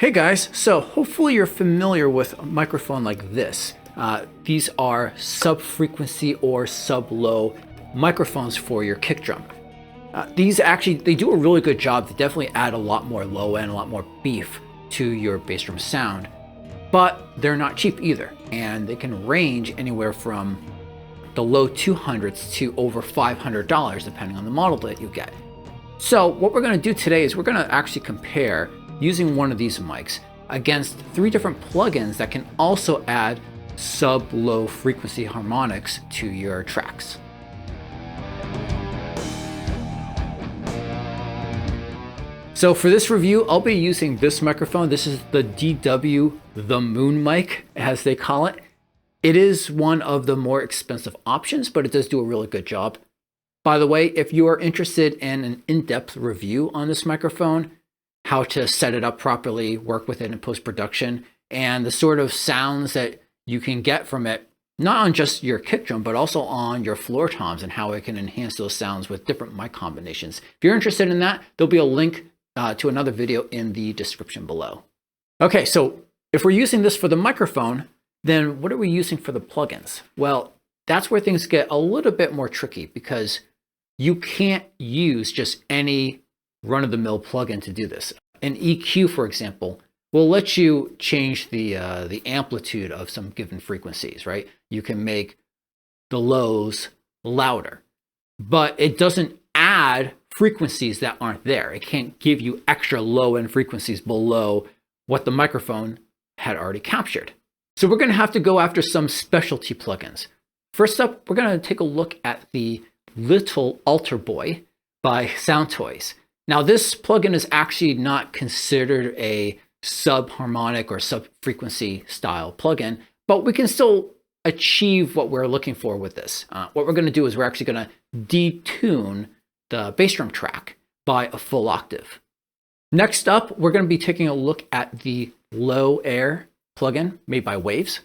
Hey guys, so hopefully you're familiar with a microphone like this. These are sub-frequency or sub-low microphones for your kick drum. These actually, they do a really good job. They definitely add a lot more low end, a lot more beef to your bass drum sound, but they're not cheap either. And they can range anywhere from the low 200s to over $500 depending on the model that you get. So what we're gonna do today is we're gonna actually compare using one of these mics against 3 different plugins that can also add sub-low frequency harmonics to your tracks. So for this review, I'll be using this microphone. This is the DW The Moon mic, as they call it. It is one of the more expensive options, but it does do a really good job. By the way, if you are interested in an in-depth review on this microphone, how to set it up properly, work with it in post-production, and the sort of sounds that you can get from it, not on just your kick drum, but also on your floor toms and how it can enhance those sounds with different mic combinations. If you're interested in that, there'll be a link to another video in the description below. Okay, so if we're using this for the microphone, then what are we using for the plugins? Well, that's where things get a little bit more tricky because you can't use just any run-of-the-mill plugin to do this. An EQ, for example, will let you change the amplitude of some given frequencies, right? You can make the lows louder, but it doesn't add frequencies that aren't there. It can't give you extra low-end frequencies below what the microphone had already captured. So we're going to have to go after some specialty plugins. First up, we're going to take a look at the little Alterboy by Soundtoys. Now, this plugin is actually not considered a sub-harmonic or sub-frequency style plugin, but we can still achieve what we're looking for with this. What we're going to do is we're actually going to detune the bass drum track by a full octave. Next up, we're going to be taking a look at the LoAir plugin made by Waves.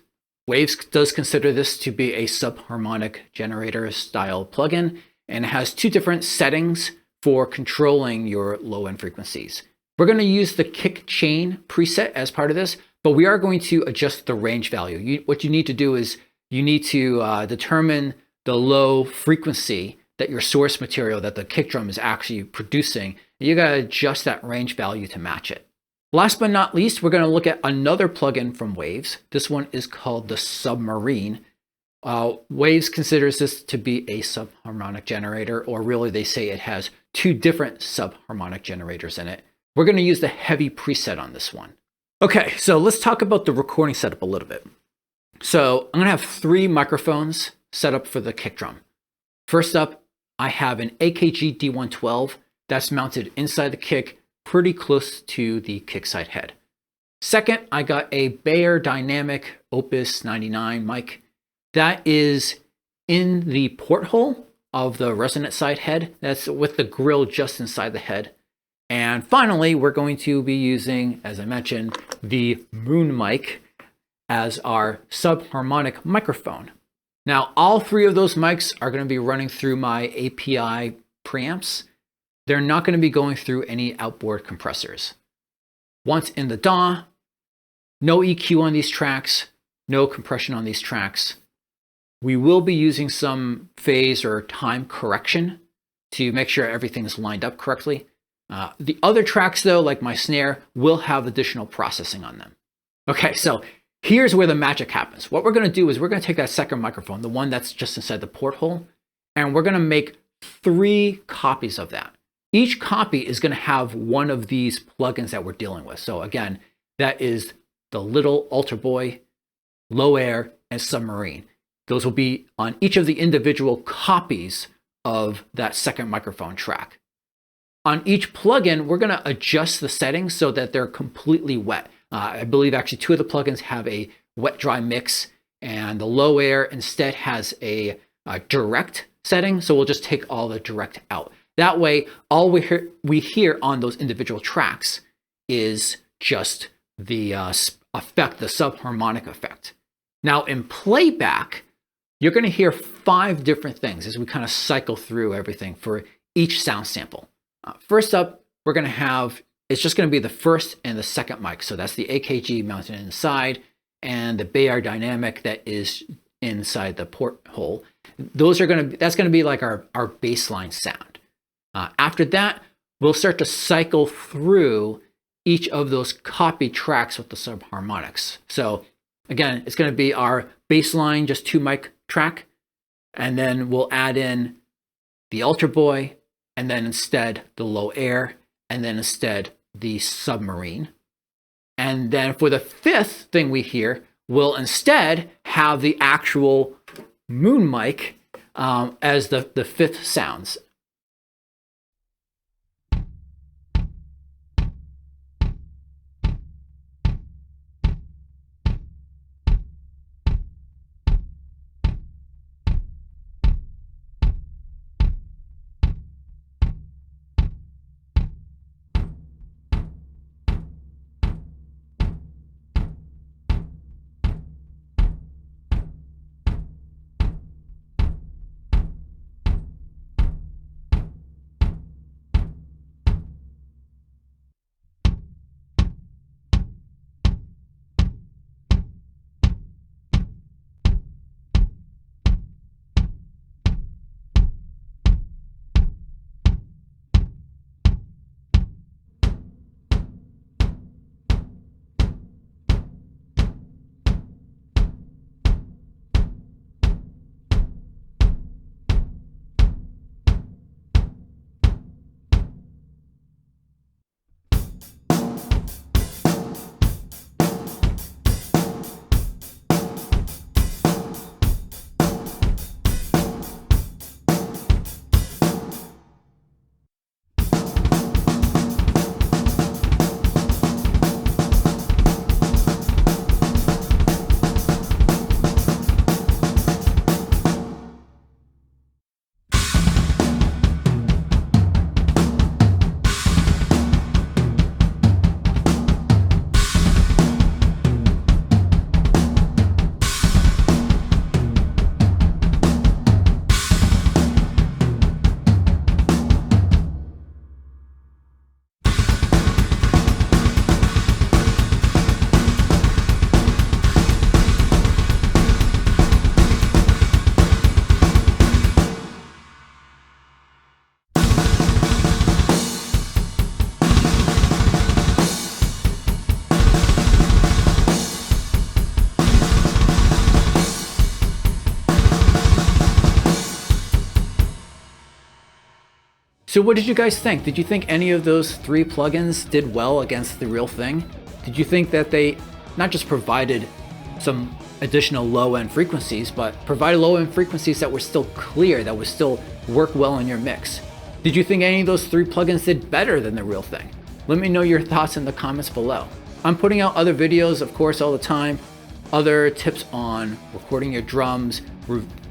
Waves does consider this to be a sub-harmonic generator style plugin, and it has 2 different settings for controlling your low-end frequencies. We're going to use the kick chain preset as part of this, but we are going to adjust the range value. What you need to do is you need to determine the low frequency that your source material that the kick drum is actually producing. You got to adjust that range value to match it. Last but not least, we're going to look at another plugin from Waves. This one is called the Submarine. Waves considers this to be a sub-harmonic generator, or really they say it has 2 different sub-harmonic generators in it. We're going to use the heavy preset on this one. Okay, so let's talk about the recording setup a little bit. So I'm going to have 3 microphones set up for the kick drum. First up, I have an AKG D112 that's mounted inside the kick, pretty close to the kick side head. Second, I got a Bayer Dynamic Opus 99 mic. That is in the porthole of the resonant side head. That's with the grill just inside the head. And finally, we're going to be using, as I mentioned, the Moon mic as our sub-harmonic microphone. Now, all 3 of those mics are going to be running through my API preamps. They're not going to be going through any outboard compressors. Once in the DAW, no EQ on these tracks, no compression on these tracks. We will be using some phase or time correction to make sure everything is lined up correctly. The other tracks, though, like my snare, will have additional processing on them. Okay, so here's where the magic happens. What we're going to do is we're going to take that second microphone, the one that's just inside the porthole, and we're going to make 3 copies of that. Each copy is going to have one of these plugins that we're dealing with. So again, that is the little Alterboy, LoAir, and Submarine. Those will be on each of the individual copies of that second microphone track. On each plugin, we're going to adjust the settings so that they're completely wet. I believe actually 2 of the plugins have a wet-dry mix, and the LoAir instead has a direct setting, so we'll just take all the direct out. That way, all we hear on those individual tracks is just the effect, the sub-harmonic effect. Now, in playback, you're going to hear 5 different things as we kind of cycle through everything for each sound sample. First up, we're going to have it's just going to be the first and the second mic. So that's the AKG mounted inside and the Bayard dynamic that is inside the porthole. Those are going to, that's going to be like our baseline sound. After that, we'll start to cycle through each of those copy tracks with the subharmonics. So again, it's going to be our baseline, just 2 mic track. And then we'll add in the Alterboy, and then instead the LoAir, and then instead the Submarine. And then for the 5th thing we hear, we'll instead have the actual moon mic as the 5th sounds. So what did you guys think? Did you think any of those 3 plugins did well against the real thing? Did you think that they not just provided some additional low-end frequencies, but provided low-end frequencies that were still clear, that would still work well in your mix? Did you think any of those 3 plugins did better than the real thing? Let me know your thoughts in the comments below. I'm putting out other videos, of course, all the time. Other tips on recording your drums,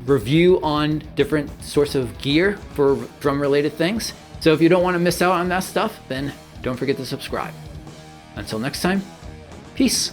review on different sorts of gear for drum related things. So if you don't want to miss out on that stuff, then don't forget to subscribe. Until next time, peace.